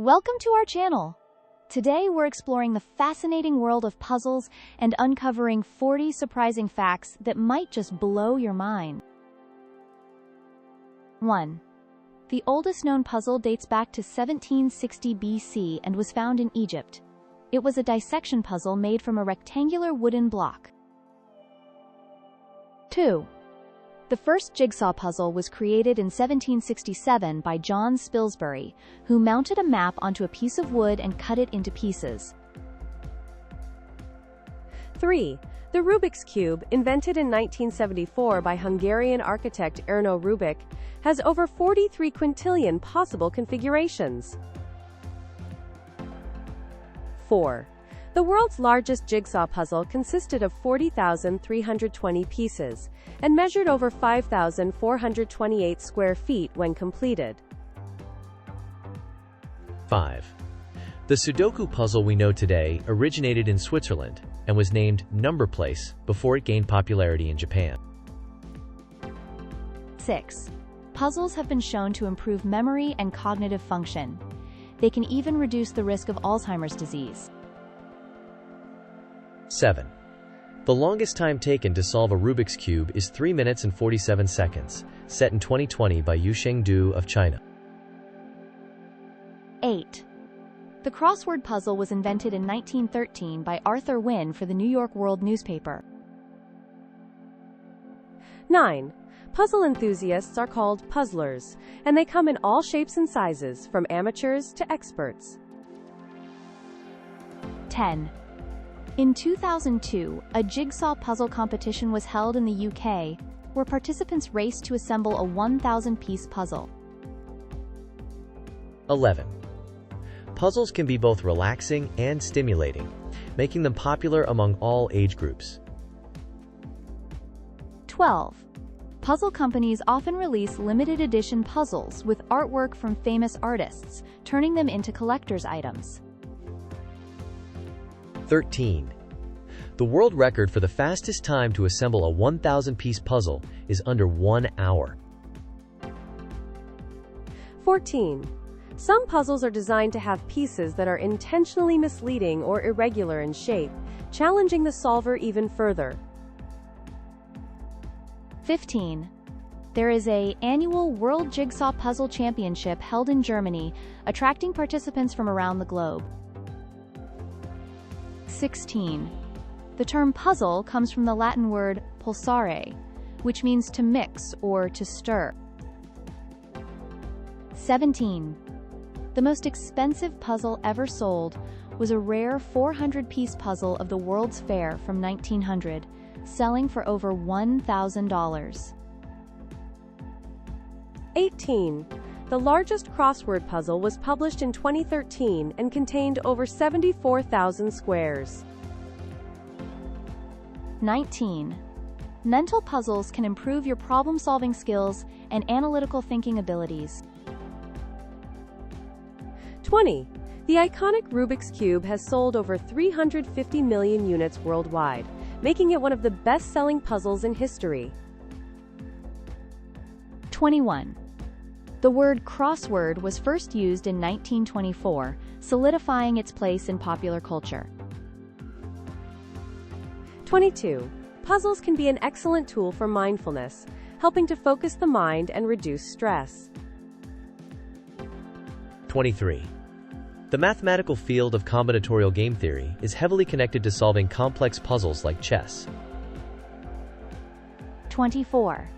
Welcome to our channel. Today we're exploring the fascinating world of puzzles and uncovering 40 surprising facts that might just blow your mind. 1. The oldest known puzzle dates back to 1760 BC and was found in Egypt. It was a dissection puzzle made from a rectangular wooden block. 2. The first jigsaw puzzle was created in 1767 by John Spilsbury, who mounted a map onto a piece of wood and cut it into pieces. 3. The Rubik's Cube, invented in 1974 by Hungarian architect Erno Rubik, has over 43 quintillion possible configurations. 4. The world's largest jigsaw puzzle consisted of 40,320 pieces and measured over 5,428 square feet when completed. 5. The Sudoku puzzle we know today originated in Switzerland and was named Number Place before it gained popularity in Japan. 6. Puzzles have been shown to improve memory and cognitive function. They can even reduce the risk of Alzheimer's disease. 7. The longest time taken to solve a Rubik's Cube is 3 minutes and 47 seconds, set in 2020 by Yusheng Du of China. 8. The crossword puzzle was invented in 1913 by Arthur Wynne for the New York World newspaper. 9. Puzzle enthusiasts are called puzzlers, and they come in all shapes and sizes, from amateurs to experts. 10. In 2002, a jigsaw puzzle competition was held in the UK, where participants raced to assemble a 1,000-piece puzzle. 11. Puzzles can be both relaxing and stimulating, making them popular among all age groups. 12. Puzzle companies often release limited edition puzzles with artwork from famous artists, turning them into collector's items. 13. The world record for the fastest time to assemble a 1,000-piece puzzle is under 1 hour. 14. Some puzzles are designed to have pieces that are intentionally misleading or irregular in shape, challenging the solver even further. 15. There is an annual World Jigsaw Puzzle Championship held in Germany, attracting participants from around the globe. 16. The term puzzle comes from the Latin word pulsare, which means to mix or to stir. 17. The most expensive puzzle ever sold was a rare 400-piece puzzle of the World's Fair from 1900, selling for over $1,000. 18. The largest crossword puzzle was published in 2013 and contained over 74,000 squares. 19. Mental puzzles can improve your problem-solving skills and analytical thinking abilities. 20. The iconic Rubik's Cube has sold over 350 million units worldwide, making it one of the best-selling puzzles in history. 21. The word crossword was first used in 1924, solidifying its place in popular culture. 22. Puzzles can be an excellent tool for mindfulness, helping to focus the mind and reduce stress. 23. The mathematical field of combinatorial game theory is heavily connected to solving complex puzzles like chess. 24.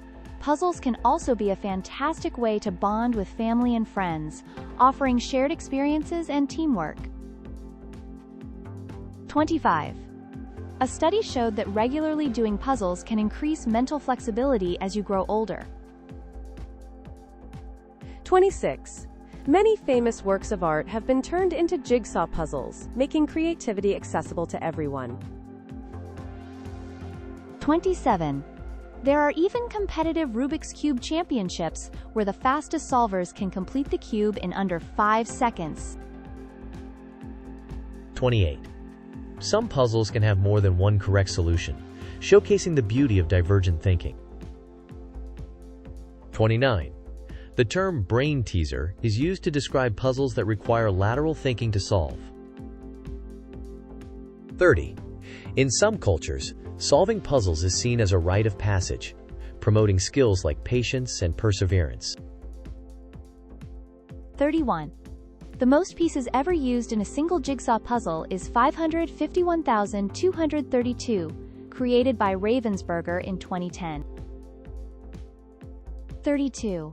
Puzzles can also be a fantastic way to bond with family and friends, offering shared experiences and teamwork. 25. A study showed that regularly doing puzzles can increase mental flexibility as you grow older. 26. Many famous works of art have been turned into jigsaw puzzles, making creativity accessible to everyone. 27. There are even competitive Rubik's Cube championships where the fastest solvers can complete the cube in under 5 seconds. 28. Some puzzles can have more than one correct solution, showcasing the beauty of divergent thinking. 29. The term brain teaser is used to describe puzzles that require lateral thinking to solve. 30. In some cultures, solving puzzles is seen as a rite of passage, promoting skills like patience and perseverance. 31. The most pieces ever used in a single jigsaw puzzle is 551,232, created by Ravensburger in 2010. 32.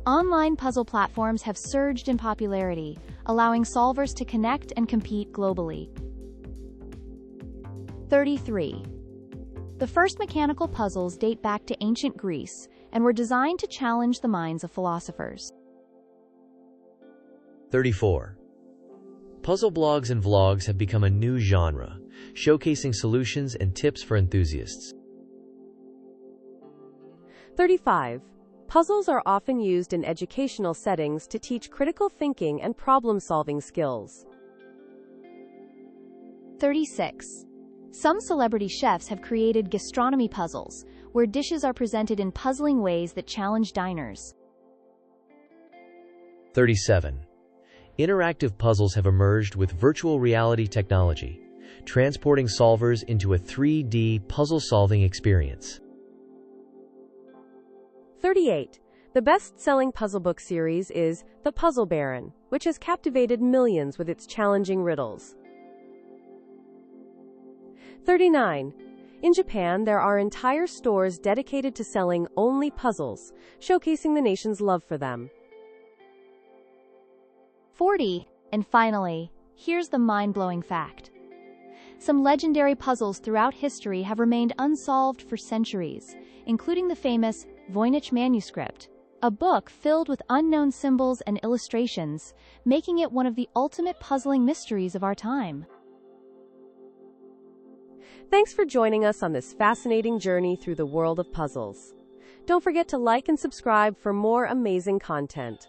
Online puzzle platforms have surged in popularity, allowing solvers to connect and compete globally. 33. The first mechanical puzzles date back to ancient Greece and were designed to challenge the minds of philosophers. 34. Puzzle blogs and vlogs have become a new genre, showcasing solutions and tips for enthusiasts. 35. Puzzles are often used in educational settings to teach critical thinking and problem-solving skills. 36. Some celebrity chefs have created gastronomy puzzles, where dishes are presented in puzzling ways that challenge diners. 37. Interactive puzzles have emerged with virtual reality technology, transporting solvers into a 3D puzzle-solving experience. 38. The best-selling puzzle book series is The Puzzle Baron, which has captivated millions with its challenging riddles. 39. In Japan, there are entire stores dedicated to selling only puzzles, showcasing the nation's love for them. 40. And finally, here's the mind-blowing fact. Some legendary puzzles throughout history have remained unsolved for centuries, including the famous Voynich manuscript, a book filled with unknown symbols and illustrations, making it one of the ultimate puzzling mysteries of our time. Thanks for joining us on this fascinating journey through the world of puzzles. Don't forget to like and subscribe for more amazing content.